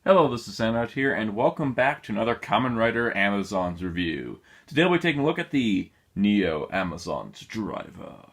Hello, this is Soundout here, and welcome back to another Kamen Rider Amazons review. Today we'll be taking a look at the Neo Amazons Driver.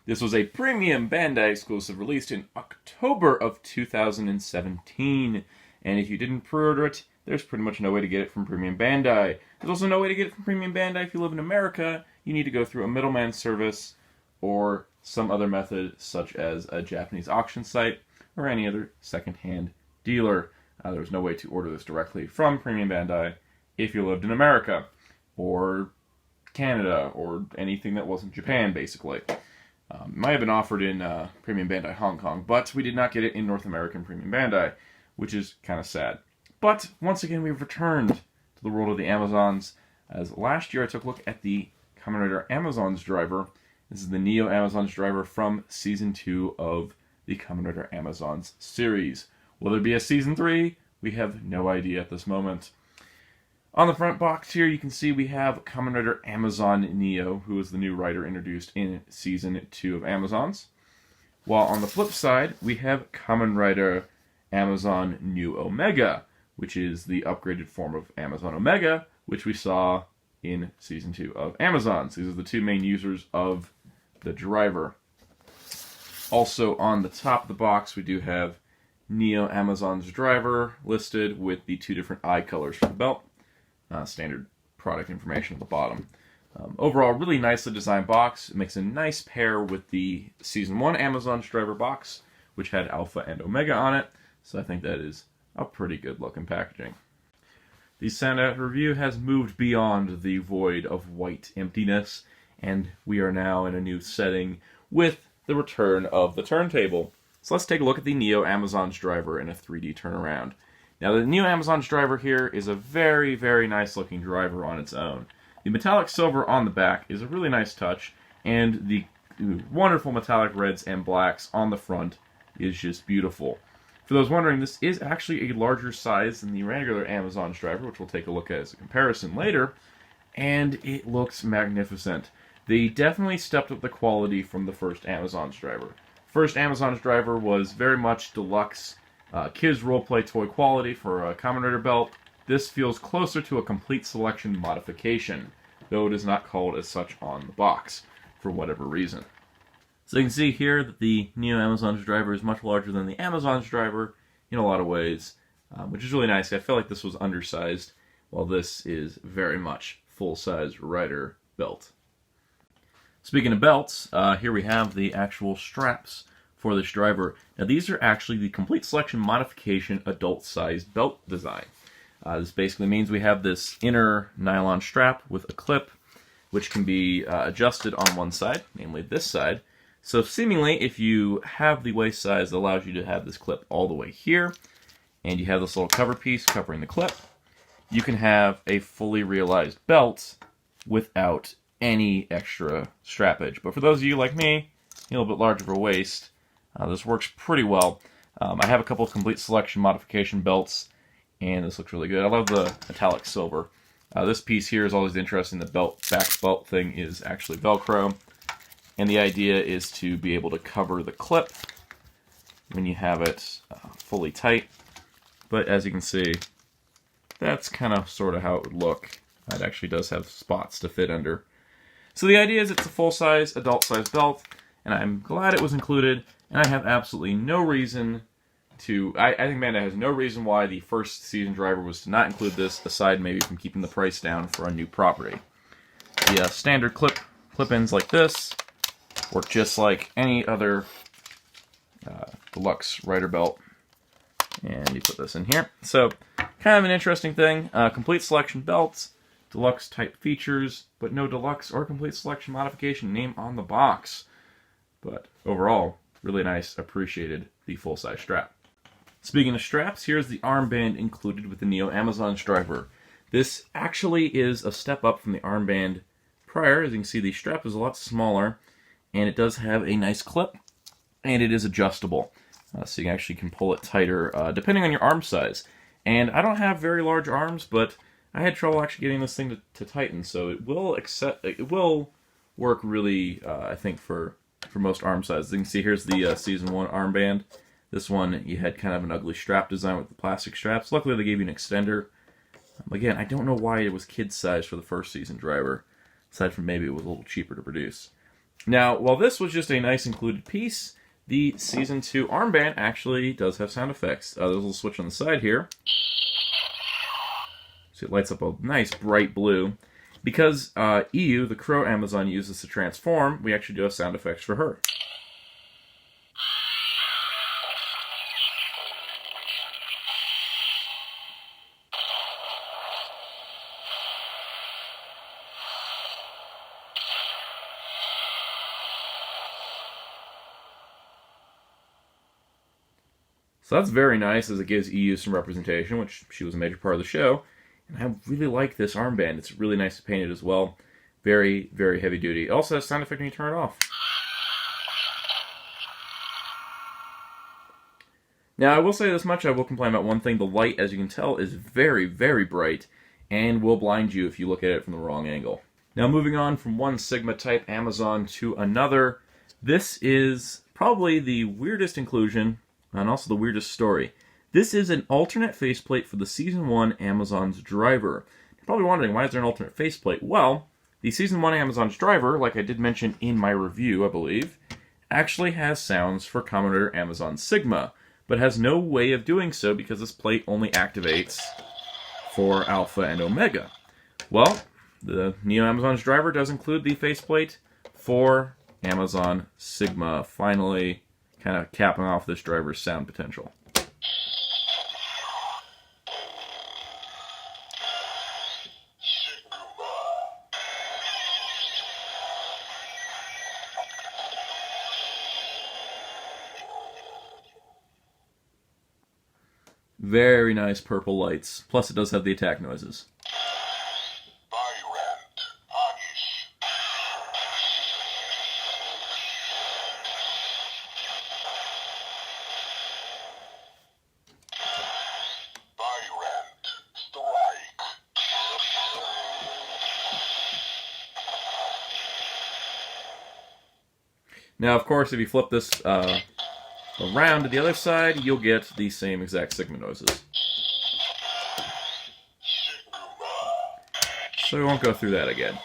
This was a premium Bandai exclusive released in October of 2017, and if you didn't pre-order it, there's pretty much no way to get it from Premium Bandai. There's also no way to get it from Premium Bandai if you live in America. You need to go through a middleman service or some other method, such as a Japanese auction site or any other second-hand dealer. There was no way to order this directly from Premium Bandai if you lived in America or Canada or anything that wasn't Japan, basically. It might have been offered in Premium Bandai Hong Kong, but we did not get it in North American Premium Bandai, which is kind of sad. But once again, we've returned to the world of the Amazons, as last year I took a look at the Kamen Rider Amazons Driver. This is the Neo Amazons Driver from Season 2 of the Kamen Rider Amazons series. Will there be a Season 3? We have no idea at this moment. On the front box here, you can see we have Kamen Rider Amazon Neo, who is the new rider introduced in Season 2 of Amazons. While on the flip side, we have Kamen Rider Amazon New Omega, which is the upgraded form of Amazon Omega, which we saw in Season 2 of Amazons. These are the two main users of the driver. Also on the top of the box, we do have Neo Amazons Driver listed with the two different eye colors for the belt. Standard product information at the bottom. Overall, really nicely designed box. It makes a nice pair with the Season 1 Amazons Driver box, which had Alpha and Omega on it. So I think that is a pretty good looking packaging. The Soundout review has moved beyond the void of white emptiness, and we are now in a new setting with the return of the turntable. So let's take a look at the Neo Amazons Driver in a 3D turnaround. Now the Neo Amazons Driver here is a very, very nice looking driver on its own. The metallic silver on the back is a really nice touch, and the wonderful metallic reds and blacks on the front is just beautiful. For those wondering, this is actually a larger size than the regular Amazons Driver, which we'll take a look at as a comparison later, and it looks magnificent. They definitely stepped up the quality from the first Amazons Driver. First Amazons Driver was very much deluxe kids roleplay toy quality for a Kamen Rider belt. This feels closer to a complete selection modification, though it is not called as such on the box, for whatever reason. So you can see here that the Neo Amazons Driver is much larger than the Amazons Driver in a lot of ways, which is really nice. I feel like this was undersized, while this is very much full-size rider belt. Speaking of belts, here we have the actual straps for this driver. Now these are actually the complete selection modification adult-sized belt design. This basically means we have this inner nylon strap with a clip, which can be adjusted on one side, namely this side. So seemingly, if you have the waist size that allows you to have this clip all the way here, and you have this little cover piece covering the clip, you can have a fully realized belt without any extra strappage. But for those of you like me, a little bit larger of a waist, this works pretty well. I have a couple of complete selection modification belts, and this looks really good. I love the metallic silver. This piece here is always interesting. The back belt thing is actually Velcro, and the idea is to be able to cover the clip when you have it fully tight. But as you can see, that's kind of sort of how it would look. It actually does have spots to fit under. So the idea is it's a full-size, adult-sized belt, and I'm glad it was included, and I have absolutely no reason to... I think Bandai has no reason why the first season driver was to not include this, aside maybe from keeping the price down for a new property. The standard clip-ins like this work just like any other deluxe rider belt. And you put this in here. So, kind of an interesting thing. Complete selection belts, deluxe type features, but no deluxe or complete selection modification name on the box. But overall, really nice, appreciated the full-size strap. Speaking of straps, here's the armband included with the Neo Amazons Driver. This actually is a step up from the armband prior. As you can see, the strap is a lot smaller, and it does have a nice clip, and it is adjustable. So you actually can pull it tighter depending on your arm size. And I don't have very large arms, but I had trouble actually getting this thing to tighten, so it will work really, I think, for most arm sizes. You can see here's the Season 1 armband. This one, you had kind of an ugly strap design with the plastic straps. Luckily, they gave you an extender. Again, I don't know why it was kid size for the first season driver, aside from maybe it was a little cheaper to produce. Now, while this was just a nice included piece, the Season 2 armband actually does have sound effects. There's a little switch on the side here. So it lights up a nice bright blue. Because EU, the crow Amazon, uses to transform, we actually do have sound effects for her. So that's very nice, as it gives EU some representation, which she was a major part of the show. And I really like this armband. It's really nice to paint it as well. Very, very heavy duty. It also has sound effect when you turn it off. Now, I will say this much. I will complain about one thing. The light, as you can tell, is very, very bright and will blind you if you look at it from the wrong angle. Now, moving on from one Sigma type Amazon to another, this is probably the weirdest inclusion and also the weirdest story. This is an alternate faceplate for the Season 1 Amazon's driver. You're probably wondering, why is there an alternate faceplate? Well, the Season 1 Amazon's driver, like I did mention in my review, I believe, actually has sounds for Kamen Rider Amazon Sigma, but has no way of doing so because this plate only activates for Alpha and Omega. Well, the Neo Amazon's driver does include the faceplate for Amazon Sigma, finally kind of capping off this driver's sound potential. Very nice purple lights. Plus it does have the attack noises. Now, of course, if you flip this around to the other side, you'll get the same exact Sigma noises. So we won't go through that again.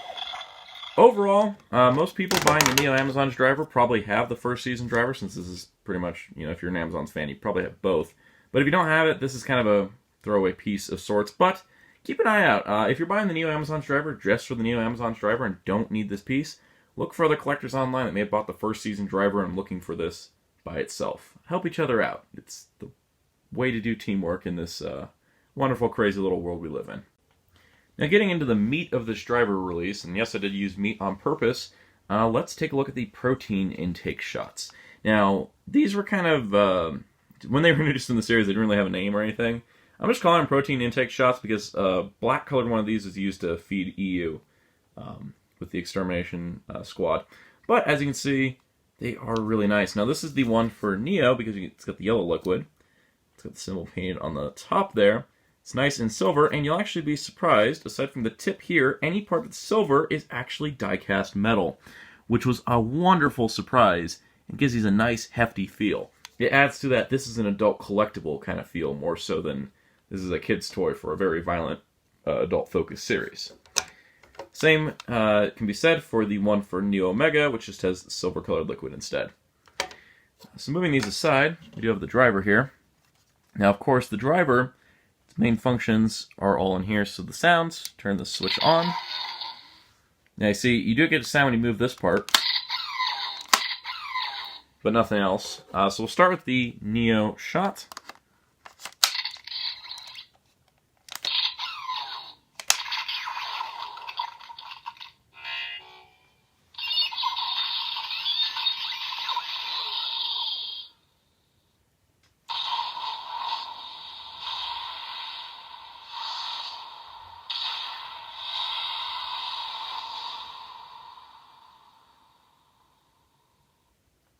Overall, most people buying the Neo Amazon's driver probably have the first season driver, since this is pretty much, if you're an Amazon's fan, you probably have both. But if you don't have it, this is kind of a throwaway piece of sorts. But keep an eye out. If you're buying the Neo Amazon's driver just for the Neo Amazon's driver and don't need this piece, look for other collectors online that may have bought the first season driver and looking for this by itself. Help each other out. It's the way to do teamwork in this wonderful, crazy little world we live in. Now, getting into the meat of this driver release, and yes, I did use meat on purpose, let's take a look at the protein intake shots. Now, these were kind of, when they were introduced in the series, they didn't really have a name or anything. I'm just calling them protein intake shots because a black-colored one of these is used to feed EU with the extermination squad. But, as you can see, they are really nice. Now, this is the one for Neo because it's got the yellow liquid. It's got the symbol painted on the top there. It's nice in silver, and you'll actually be surprised, aside from the tip here, any part that's silver is actually die-cast metal, which was a wonderful surprise. It gives these a nice, hefty feel. It adds to that, this is an adult collectible kind of feel, more so than this is a kid's toy for a very violent, adult-focused series. Same can be said for the one for Neo Omega, which just has silver-colored liquid instead. So moving these aside, we do have the driver here. Now, of course, the driver, its main functions are all in here. So the sounds, turn the switch on. Now, you see, you do get a sound when you move this part, but nothing else. So we'll start with the Neo shot.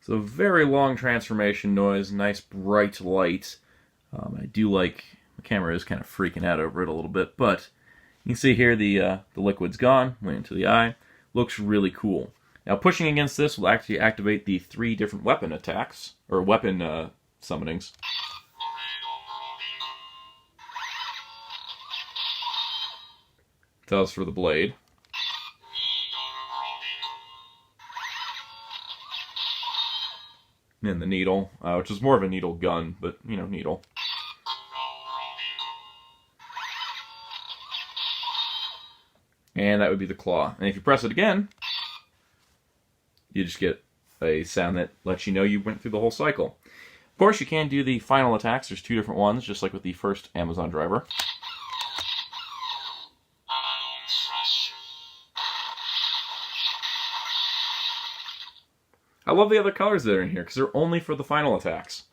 So very long transformation noise, nice bright light. I do like, the camera is kind of freaking out over it a little bit, but you can see here the liquid's gone, went into the eye. Looks really cool. Now pushing against this will actually activate the 3 different weapon attacks, or weapon summonings. That was for the blade. And the needle, which is more of a needle gun, but, you know, needle. And that would be the claw. And if you press it again, you just get a sound that lets you know you went through the whole cycle. Of course, you can do the final attacks. There's 2 different ones, just like with the first Amazon driver. I love the other colors that are in here, because they're only for the final attacks.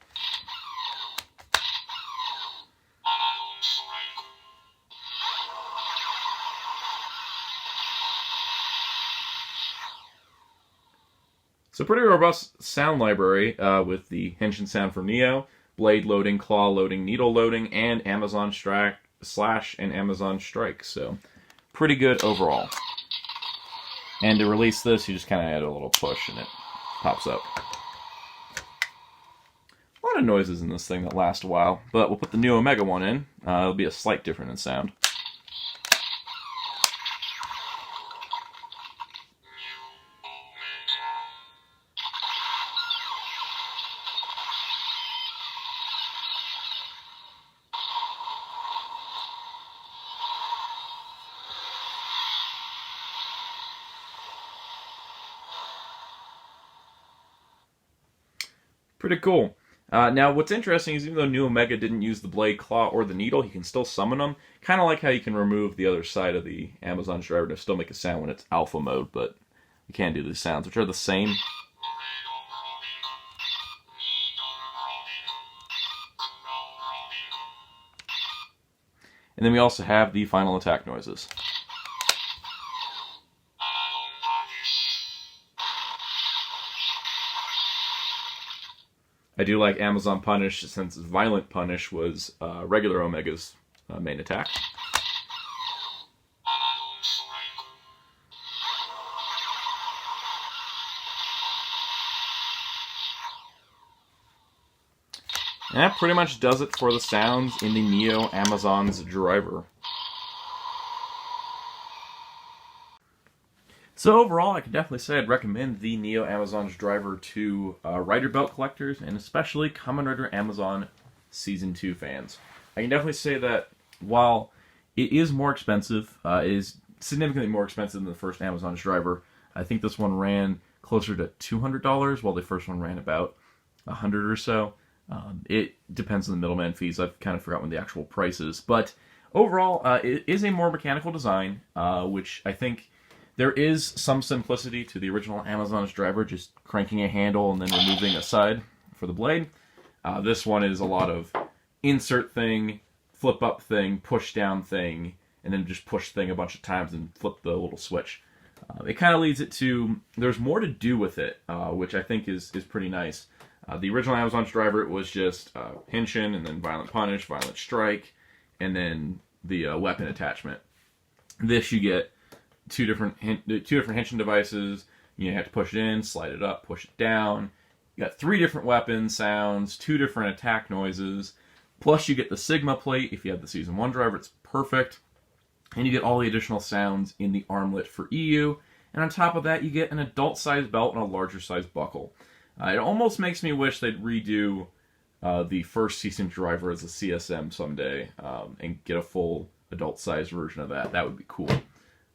So pretty robust sound library with the Henshin sound for Neo, blade loading, claw loading, needle loading, and Amazon slash and Amazon strike. So pretty good overall. And to release this, you just kind of add a little push and it pops up. A lot of noises in this thing that last a while, but we'll put the new Omega one in. It'll be a slight difference in sound. Pretty cool. Now, what's interesting is even though New Omega didn't use the blade, claw, or the needle, he can still summon them. Kind of like how you can remove the other side of the Amazon driver to still make a sound when it's alpha mode, but you can't do these sounds, which are the same. And then we also have the final attack noises. I do like Amazon Punish since Violent Punish was regular Omega's main attack. And that pretty much does it for the sounds in the Neo Amazon's driver. So overall, I can definitely say I'd recommend the Neo Amazon's driver to Rider Belt collectors, and especially Kamen Rider Amazon Season 2 fans. I can definitely say that while it is more expensive, it is significantly more expensive than the first Amazon's driver. I think this one ran closer to $200, while the first one ran about $100 or so. It depends on the middleman fees. I've kind of forgotten the actual price is. But overall, it is a more mechanical design, which I think there is some simplicity to the original Amazon's driver, just cranking a handle and then removing a side for the blade. This one is a lot of insert thing, flip up thing, push down thing, and then just push thing a bunch of times and flip the little switch. It kind of leads it to, there's more to do with it, which I think is pretty nice. The original Amazon's driver, it was just Henshin, and then Violent Punish, Violent Strike, and then the weapon attachment. This you get two different Henshin devices. You have to push it in, slide it up, push it down. You got 3 different weapon sounds, 2 different attack noises. Plus you get the Sigma plate. If you have the Season 1 driver, it's perfect. And you get all the additional sounds in the armlet for EU. And on top of that, you get an adult-sized belt and a larger-sized buckle. It almost makes me wish they'd redo the first season driver as a CSM someday and get a full adult-sized version of that. That would be cool.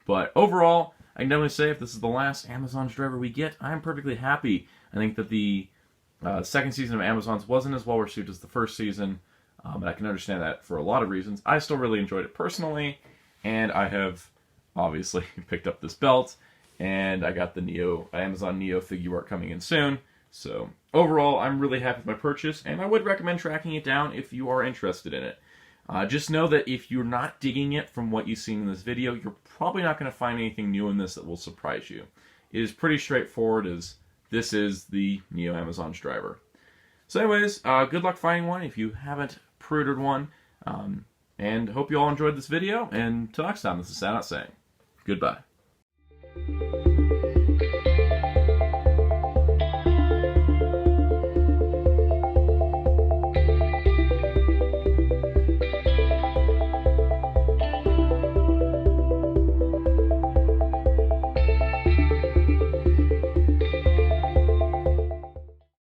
But overall, I can definitely say if this is the last Amazon's driver we get, I'm perfectly happy. I think that the second season of Amazon's wasn't as well received as the first season, and I can understand that for a lot of reasons. I still really enjoyed it personally, and I have obviously picked up this belt, and I got the Amazon Neo figure art coming in soon. So overall, I'm really happy with my purchase, and I would recommend tracking it down if you are interested in it. Just know that if you're not digging it from what you've seen in this video, you're probably not going to find anything new in this that will surprise you. It is pretty straightforward, as this is the Neo Amazon's driver. So anyways, good luck finding one if you haven't pre-ordered one, and hope you all enjoyed this video, and until next time, this is Soundout saying goodbye.